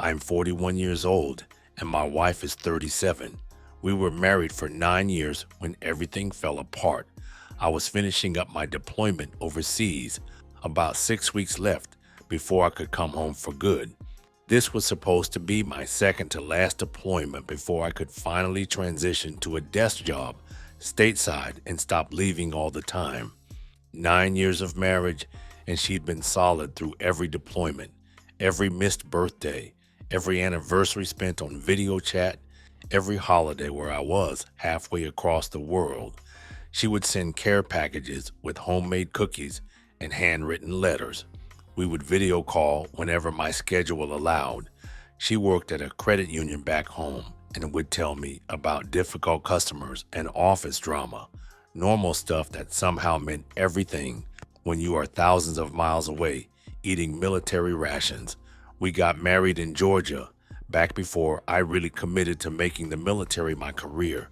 I'm 41 years old and my wife is 37. We were married for 9 years when everything fell apart. I was finishing up my deployment overseas, about 6 weeks left before I could come home for good. This was supposed to be my second to last deployment before I could finally transition to a desk job stateside and stop leaving all the time. 9 years of marriage, and she'd been solid through every deployment, every missed birthday, every anniversary spent on video chat, every holiday where I was halfway across the world. She would send care packages with homemade cookies and handwritten letters. We would video call whenever my schedule allowed. She worked at a credit union back home and would tell me about difficult customers and office drama, normal stuff that somehow meant everything when you are thousands of miles away eating military rations. We got married in Georgia back before I really committed to making the military my career.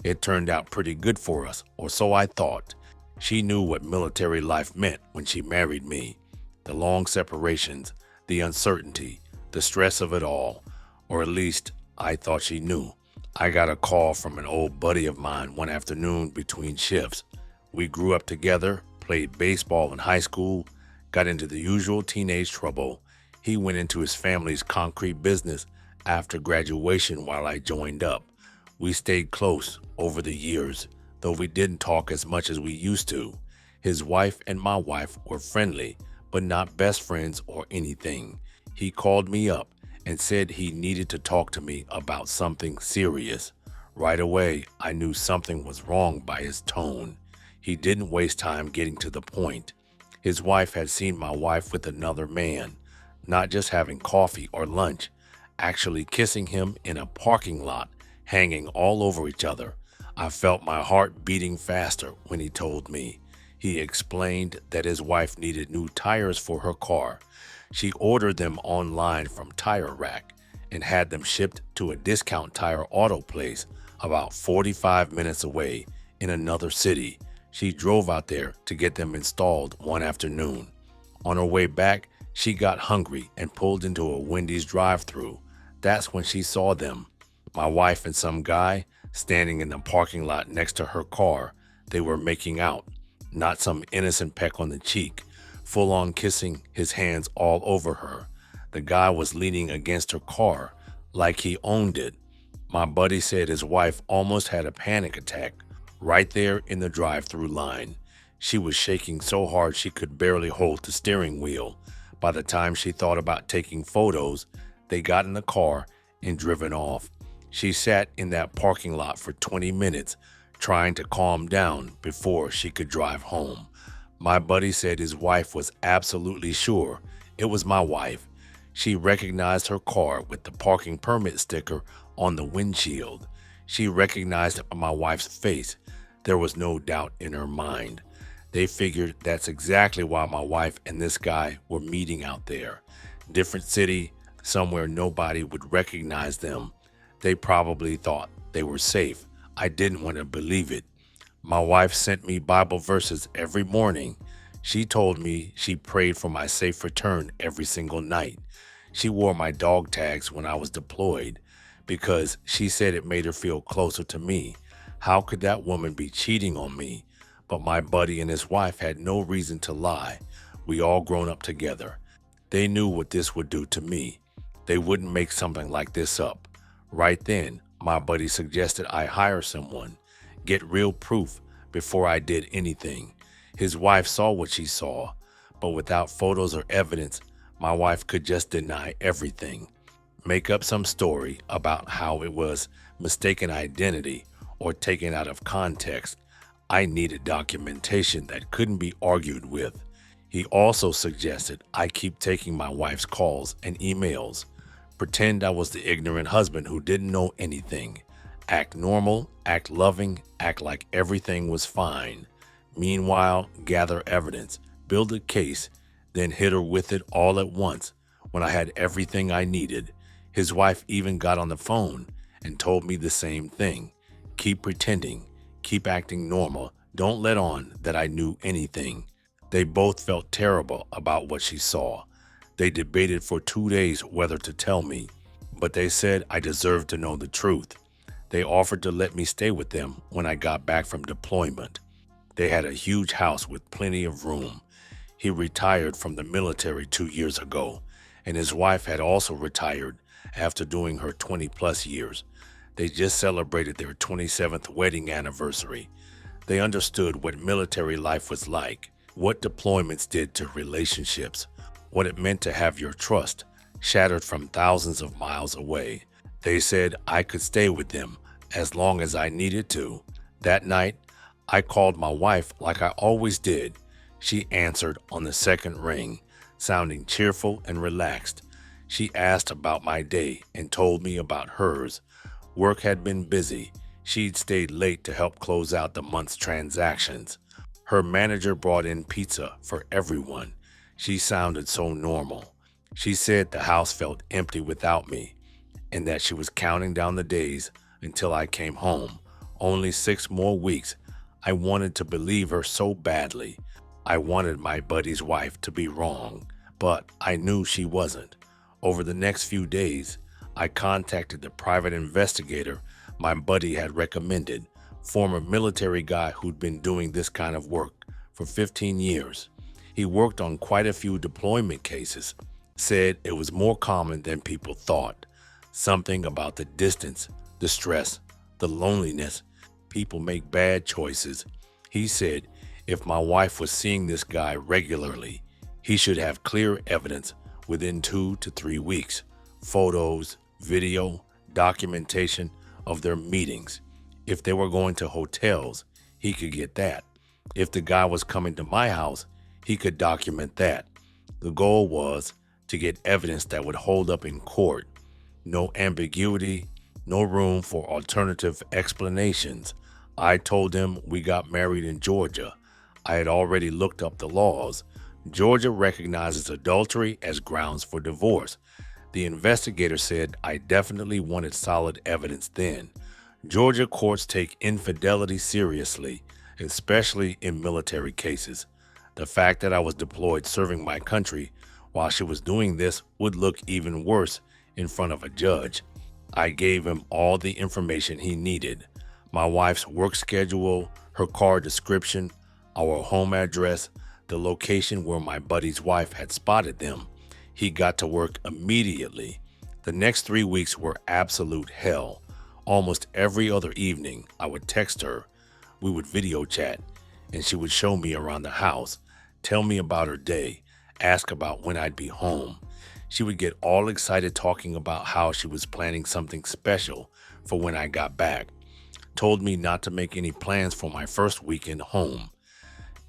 It turned out pretty good for us, or so I thought. She knew what military life meant when she married me. The long separations, the uncertainty, the stress of it all, or at least I thought she knew. I got a call from an old buddy of mine one afternoon between shifts. We grew up together, played baseball in high school, got into the usual teenage trouble. He went into his family's concrete business after graduation while I joined up. We stayed close over the years, though we didn't talk as much as we used to. His wife and my wife were friendly, but not best friends or anything. He called me up and said he needed to talk to me about something serious. Right away, I knew something was wrong by his tone. He didn't waste time getting to the point. His wife had seen my wife with another man, not just having coffee or lunch, actually kissing him in a parking lot, hanging all over each other. I felt my heart beating faster when he told me. He explained that his wife needed new tires for her car. She ordered them online from Tire Rack and had them shipped to a discount tire auto place about 45 minutes away in another city. She drove out there to get them installed one afternoon. On her way back, she got hungry and pulled into a Wendy's drive-thru. That's when she saw them, my wife and some guy, standing in the parking lot next to her car. They were making out, not some innocent peck on the cheek, full-on kissing, his hands all over her. The guy was leaning against her car like he owned it. My buddy said his wife almost had a panic attack right there in the drive-thru line. She was shaking so hard she could barely hold the steering wheel. By the time she thought about taking photos, they got in the car and driven off. She sat in that parking lot for 20 minutes trying to calm down before she could drive home. My buddy said his wife was absolutely sure it was my wife. She recognized her car with the parking permit sticker on the windshield. She recognized my wife's face. There was no doubt in her mind. They figured that's exactly why my wife and this guy were meeting out there. Different city, somewhere nobody would recognize them. They probably thought they were safe. I didn't want to believe it. My wife sent me Bible verses every morning. She told me she prayed for my safe return every single night. She wore my dog tags when I was deployed because she said it made her feel closer to me. How could that woman be cheating on me? But my buddy and his wife had no reason to lie. We all grown up together. They knew what this would do to me. They wouldn't make something like this up. Right then, my buddy suggested I hire someone, get real proof before I did anything. His wife saw what she saw, but without photos or evidence, my wife could just deny everything. Make up some story about how it was mistaken identity or taken out of context. I needed documentation that couldn't be argued with. He also suggested I keep taking my wife's calls and emails. Pretend I was the ignorant husband who didn't know anything. Act normal, act loving, act like everything was fine. Meanwhile, gather evidence, build a case, then hit her with it all at once when I had everything I needed. His wife even got on the phone and told me the same thing. Keep pretending, keep acting normal, don't let on that I knew anything. They both felt terrible about what she saw. They debated for 2 days whether to tell me, but they said I deserved to know the truth. They offered to let me stay with them when I got back from deployment. They had a huge house with plenty of room. He retired from the military 2 years ago, and his wife had also retired after doing her 20 plus years. They just celebrated their 27th wedding anniversary. They understood what military life was like, what deployments did to relationships, what it meant to have your trust shattered from thousands of miles away. They said I could stay with them as long as I needed to. That night, I called my wife like I always did. She answered on the second ring, sounding cheerful and relaxed. She asked about my day and told me about hers. Work had been busy. She'd stayed late to help close out the month's transactions. Her manager brought in pizza for everyone. She sounded so normal. She said the house felt empty without me and that she was counting down the days until I came home. Only 6 more weeks. I wanted to believe her so badly. I wanted my buddy's wife to be wrong, but I knew she wasn't. Over the next few days, I contacted the private investigator my buddy had recommended, former military guy who'd been doing this kind of work for 15 years. He worked on quite a few deployment cases, said it was more common than people thought. Something about the distance, the stress, the loneliness. People make bad choices. He said if my wife was seeing this guy regularly, he should have clear evidence within 2 to 3 weeks. Photos, video, documentation of their meetings. If they were going to hotels, he could get that. If the guy was coming to my house, he could document that. The goal was to get evidence that would hold up in court. No ambiguity, no room for alternative explanations. I told him we got married in Georgia. I had already looked up the laws. Georgia recognizes adultery as grounds for divorce. The investigator said I definitely wanted solid evidence then. Georgia courts take infidelity seriously, especially in military cases. The fact that I was deployed serving my country while she was doing this would look even worse in front of a judge. I gave him all the information he needed. My wife's work schedule, her car description, our home address, the location where my buddy's wife had spotted them. He got to work immediately. The next 3 weeks were absolute hell. Almost every other evening, I would text her. We would video chat, and she would show me around the house, tell me about her day, ask about when I'd be home. She would get all excited talking about how she was planning something special for when I got back. Told me not to make any plans for my first weekend home.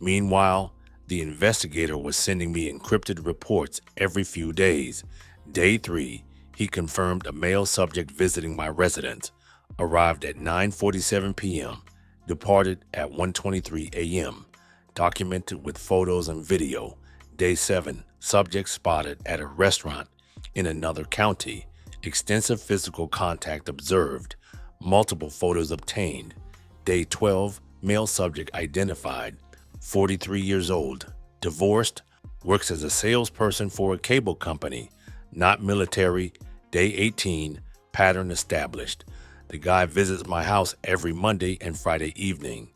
Meanwhile, the investigator was sending me encrypted reports every few days. Day 3, he confirmed a male subject visiting my residence, arrived at 9:47 p.m., departed at 1:23 a.m., documented with photos and video. Day 7, subject spotted at a restaurant in another county, extensive physical contact observed, multiple photos obtained. Day 12, male subject identified, 43 years old, divorced, works as a salesperson for a cable company, not military. Day 18, pattern established. The guy visits my house every Monday and Friday evening,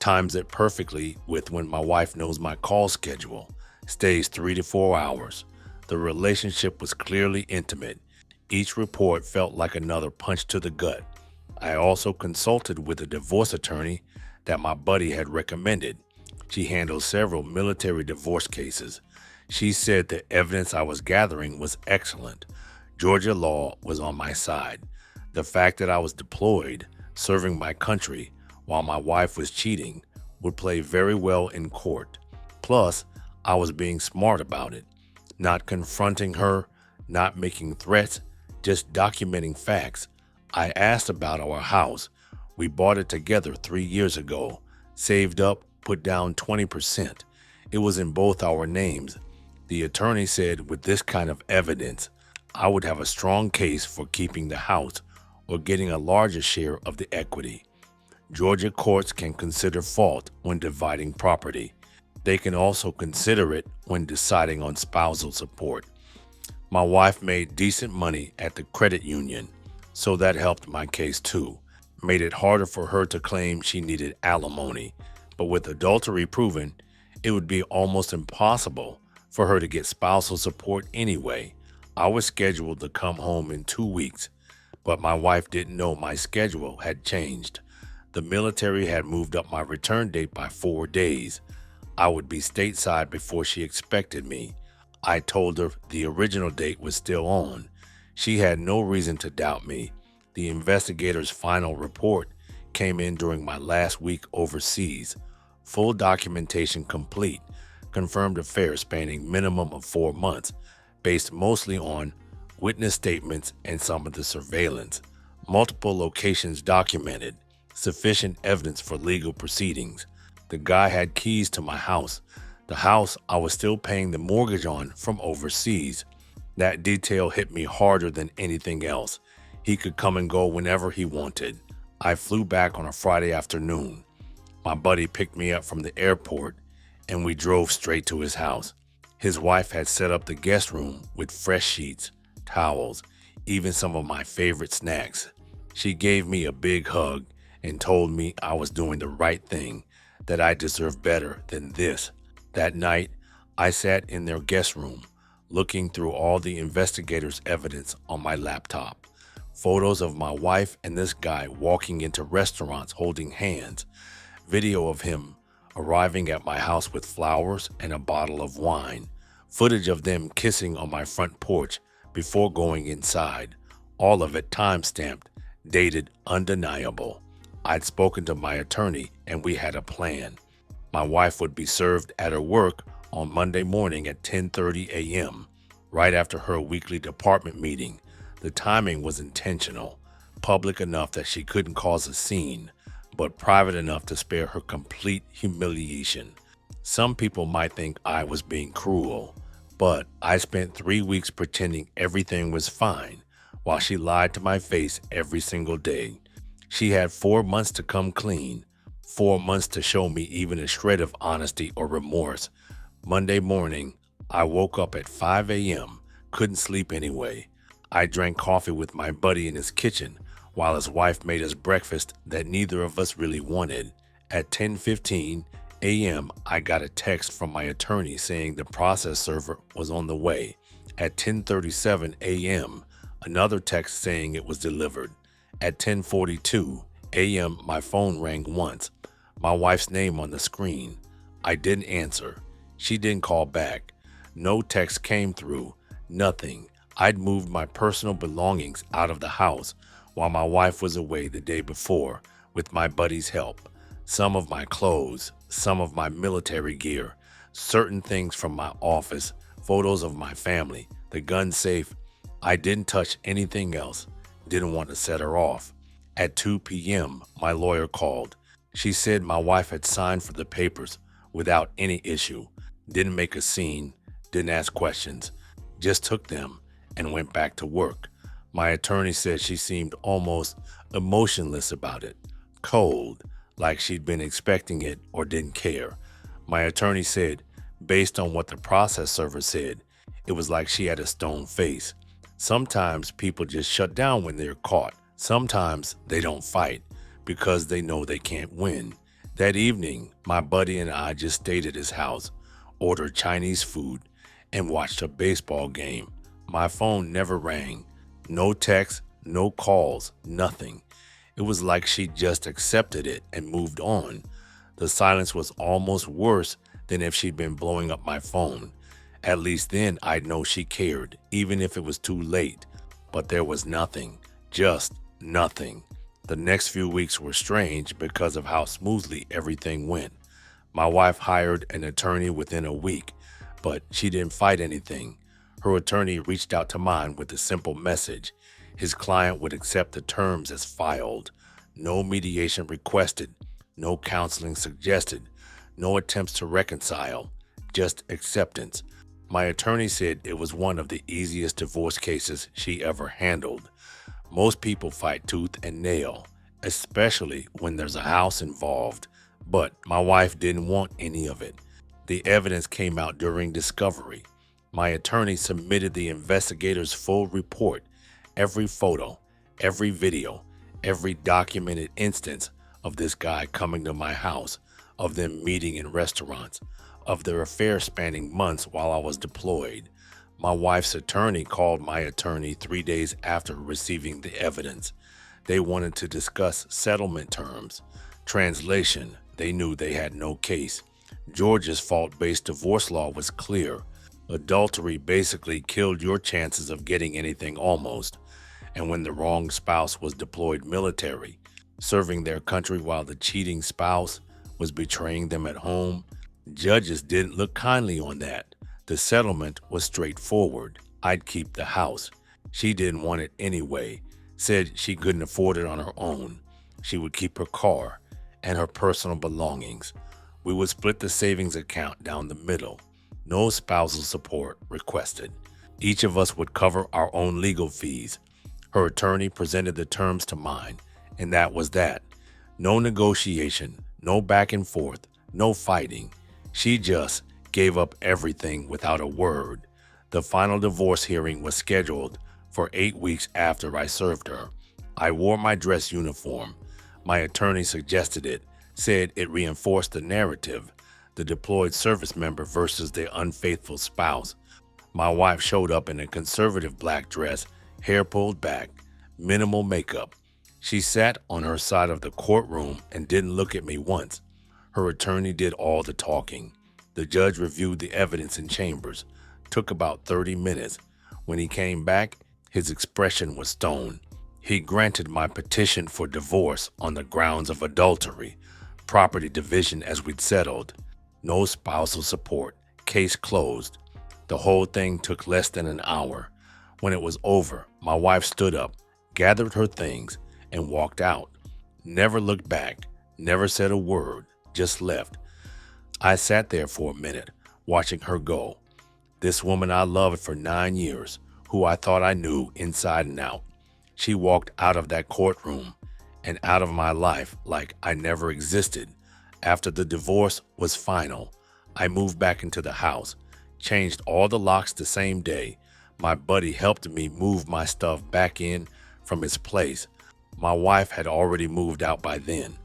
times it perfectly with when my wife knows my call schedule, stays 3 to 4 hours. The relationship was clearly intimate. Each report felt like another punch to the gut. I also consulted with a divorce attorney that my buddy had recommended. She handled several military divorce cases. She said the evidence I was gathering was excellent. Georgia law was on my side. The fact that I was deployed, serving my country, while my wife was cheating, would play very well in court. Plus, I was being smart about it, not confronting her, not making threats, just documenting facts. I asked about our house. We bought it together 3 years ago, saved up, put down 20%. It was in both our names. The attorney said with this kind of evidence, I would have a strong case for keeping the house or getting a larger share of the equity. Georgia courts can consider fault when dividing property. They can also consider it when deciding on spousal support. My wife made decent money at the credit union, so that helped my case too. Made it harder for her to claim she needed alimony, but with adultery proven, it would be almost impossible for her to get spousal support anyway. I was scheduled to come home in 2 weeks, but my wife didn't know my schedule had changed. The military had moved up my return date by 4 days. I would be stateside before she expected me. I told her the original date was still on. She had no reason to doubt me. The investigator's final report came in during my last week overseas. Full documentation complete, confirmed affair spanning minimum of 4 months, based mostly on witness statements and some of the surveillance. Multiple locations documented, sufficient evidence for legal proceedings. The guy had keys to my house, the house I was still paying the mortgage on from overseas. That detail hit me harder than anything else. He could come and go whenever he wanted. I flew back on a Friday afternoon. My buddy picked me up from the airport and we drove straight to his house. His wife had set up the guest room with fresh sheets, towels, even some of my favorite snacks. She gave me a big hug and told me I was doing the right thing, that I deserved better than this. That night, I sat in their guest room, looking through all the investigators' evidence on my laptop. Photos of my wife and this guy walking into restaurants holding hands. Video of him arriving at my house with flowers and a bottle of wine. Footage of them kissing on my front porch before going inside. All of it time-stamped, dated, undeniable. I'd spoken to my attorney and we had a plan. My wife would be served at her work on Monday morning at 10:30 a.m., right after her weekly department meeting. The timing was intentional, public enough that she couldn't cause a scene, but private enough to spare her complete humiliation. Some people might think I was being cruel, but I spent 3 weeks pretending everything was fine while she lied to my face every single day. She had 4 months to come clean, 4 months to show me even a shred of honesty or remorse. Monday morning, I woke up at 5 a.m., couldn't sleep anyway. I drank coffee with my buddy in his kitchen while his wife made us breakfast that neither of us really wanted. At 10:15 a.m., I got a text from my attorney saying the process server was on the way. At 10:37 a.m., another text saying it was delivered. At 10:42 a.m., my phone rang once, my wife's name on the screen. I didn't answer. She didn't call back. No text came through, nothing. I'd moved my personal belongings out of the house while my wife was away the day before with my buddy's help. Some of my clothes, some of my military gear, certain things from my office, photos of my family, the gun safe. I didn't touch anything else. Didn't want to set her off. At 2 p.m., my lawyer called. She said my wife had signed for the papers without any issue. Didn't make a scene, didn't ask questions, just took them and went back to work. My attorney said she seemed almost emotionless about it, cold, like she'd been expecting it or didn't care. My attorney said, based on what the process server said, it was like she had a stone face. Sometimes people just shut down when they're caught. Sometimes they don't fight because they know they can't win. That evening, my buddy and I just stayed at his house, ordered Chinese food, and watched a baseball game. My phone never rang. No texts, no calls, nothing. It was like she just accepted it and moved on. The silence was almost worse than if she'd been blowing up my phone. At least then I'd know she cared, even if it was too late. But there was nothing, just nothing. The next few weeks were strange because of how smoothly everything went. My wife hired an attorney within a week, but she didn't fight anything. Her attorney reached out to mine with a simple message. His client would accept the terms as filed. No mediation requested, no counseling suggested, no attempts to reconcile, just acceptance. My attorney said it was one of the easiest divorce cases she ever handled. Most people fight tooth and nail, especially when there's a house involved, but my wife didn't want any of it. The evidence came out during discovery. My attorney submitted the investigator's full report, every photo, every video, every documented instance of this guy coming to my house, of them meeting in restaurants, of their affair spanning months while I was deployed. My wife's attorney called my attorney 3 days after receiving the evidence. They wanted to discuss settlement terms. Translation, they knew they had no case. Georgia's fault-based divorce law was clear. Adultery basically killed your chances of getting anything almost. And when the wrong spouse was deployed military, serving their country while the cheating spouse was betraying them at home, judges didn't look kindly on that. The settlement was straightforward. I'd keep the house. She didn't want it anyway, said she couldn't afford it on her own. She would keep her car and her personal belongings. We would split the savings account down the middle. No spousal support requested. Each of us would cover our own legal fees. Her attorney presented the terms to mine, and that was that. No negotiation, no back and forth, no fighting. She just gave up everything without a word. The final divorce hearing was scheduled for 8 weeks after I served her. I wore my dress uniform. My attorney suggested it, said it reinforced the narrative, the deployed service member versus the unfaithful spouse. My wife showed up in a conservative black dress, hair pulled back, minimal makeup. She sat on her side of the courtroom and didn't look at me once. Her attorney did all the talking. The judge reviewed the evidence in chambers. Took about 30 minutes. When he came back, his expression was stone. He granted my petition for divorce on the grounds of adultery, property division as we'd settled. No spousal support. Case closed. The whole thing took less than an hour. When it was over, my wife stood up, gathered her things, and walked out. Never looked back, never said a word, just left. I sat there for a minute, watching her go. This woman I loved for 9 years, who I thought I knew inside and out. She walked out of that courtroom and out of my life like I never existed. After the divorce was final, I moved back into the house, changed all the locks the same day. My buddy helped me move my stuff back in from its place. My wife had already moved out by then,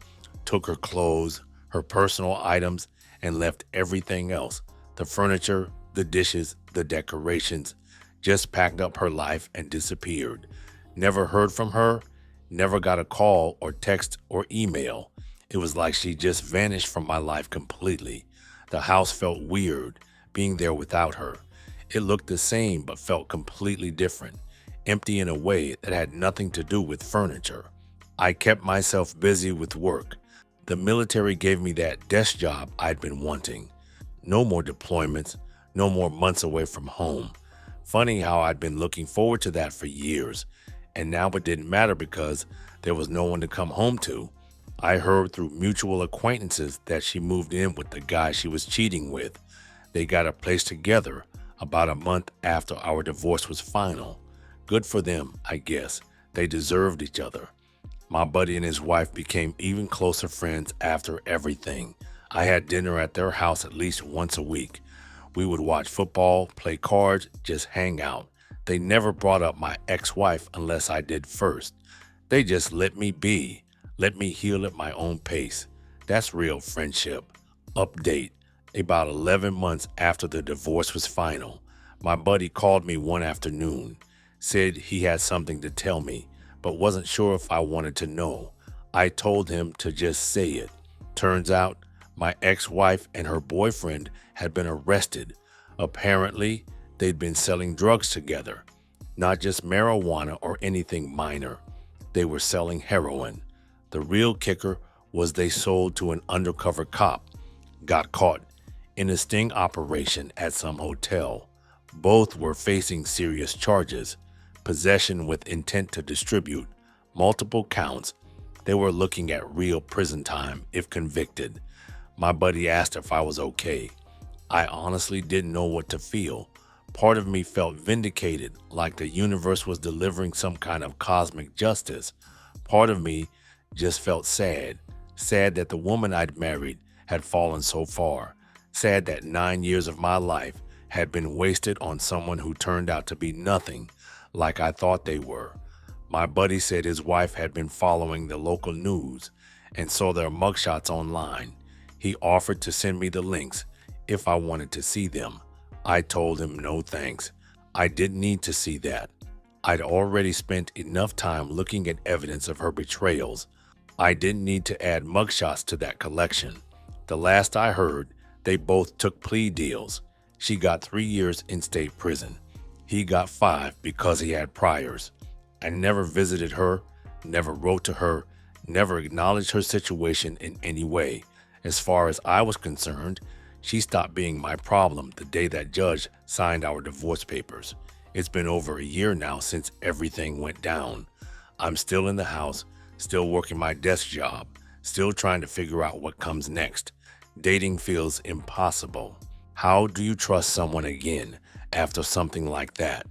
took her clothes, her personal items, and left everything else, the furniture, the dishes, the decorations, just packed up her life and disappeared. Never heard from her, never got a call or text or email. It was like she just vanished from my life completely. The house felt weird, being there without her. It looked the same but felt completely different, empty in a way that had nothing to do with furniture. I kept myself busy with work. The military gave me that desk job I'd been wanting. No more deployments, no more months away from home. Funny how I'd been looking forward to that for years, and now it didn't matter because there was no one to come home to. I heard through mutual acquaintances that she moved in with the guy she was cheating with. They got a place together about a month after our divorce was final. Good for them, I guess. They deserved each other. My buddy and his wife became even closer friends after everything. I had dinner at their house at least once a week. We would watch football, play cards, just hang out. They never brought up my ex-wife unless I did first. They just let me be, let me heal at my own pace. That's real friendship. Update. About 11 months after the divorce was final, my buddy called me one afternoon, said he had something to tell me, but wasn't sure if I wanted to know. I told him to just say it. Turns out, my ex-wife and her boyfriend had been arrested. Apparently, they'd been selling drugs together. Not just marijuana or anything minor. They were selling heroin. The real kicker was they sold to an undercover cop. Got caught in a sting operation at some hotel. Both were facing serious charges. Possession with intent to distribute, multiple counts. They were looking at real prison time if convicted. My buddy asked if I was okay. I honestly didn't know what to feel. Part of me felt vindicated, like the universe was delivering some kind of cosmic justice. Part of me just felt sad. Sad that the woman I'd married had fallen so far. Sad that 9 years of my life had been wasted on someone who turned out to be nothing like I thought they were. My buddy said his wife had been following the local news and saw their mugshots online. He offered to send me the links if I wanted to see them. I told him no thanks. I didn't need to see that. I'd already spent enough time looking at evidence of her betrayals. I didn't need to add mugshots to that collection. The last I heard, they both took plea deals. She got 3 years in state prison. He got 5 because he had priors. I never visited her, never wrote to her, never acknowledged her situation in any way. As far as I was concerned, she stopped being my problem the day that judge signed our divorce papers. It's been over a year now since everything went down. I'm still in the house, still working my desk job, still trying to figure out what comes next. Dating feels impossible. How do you trust someone again after something like that?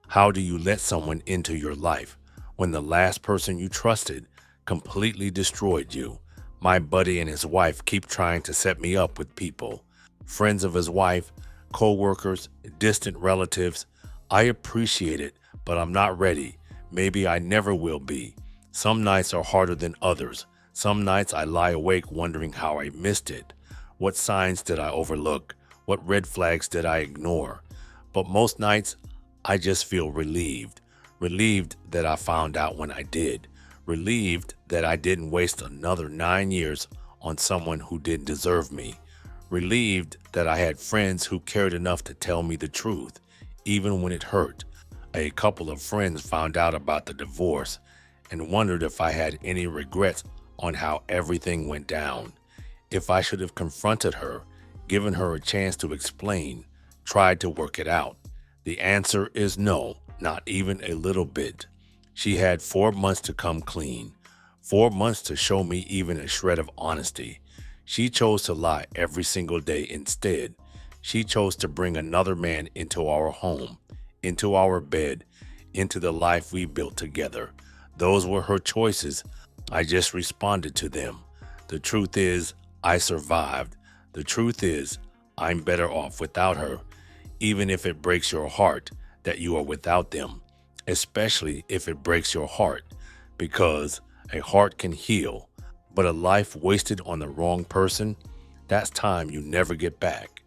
How do you let someone into your life when the last person you trusted completely destroyed you? My buddy and his wife keep trying to set me up with people. Friends of his wife, co-workers, distant relatives. I appreciate it, but I'm not ready. Maybe I never will be. Some nights are harder than others. Some nights I lie awake wondering how I missed it. What signs did I overlook? What red flags did I ignore? But most nights, I just feel relieved. Relieved that I found out when I did. Relieved that I didn't waste another 9 years on someone who didn't deserve me. Relieved that I had friends who cared enough to tell me the truth, even when it hurt. A couple of friends found out about the divorce and wondered if I had any regrets on how everything went down. If I should have confronted her, given her a chance to explain, tried to work it out. The answer is no, not even a little bit. She had 4 months to come clean, 4 months to show me even a shred of honesty. She chose to lie every single day instead. She chose to bring another man into our home, into our bed, into the life we built together. Those were her choices. I just responded to them. The truth is, I survived. The truth is, I'm better off without her, even if it breaks your heart that you are without them, especially if it breaks your heart, because a heart can heal, but a life wasted on the wrong person, that's time you never get back.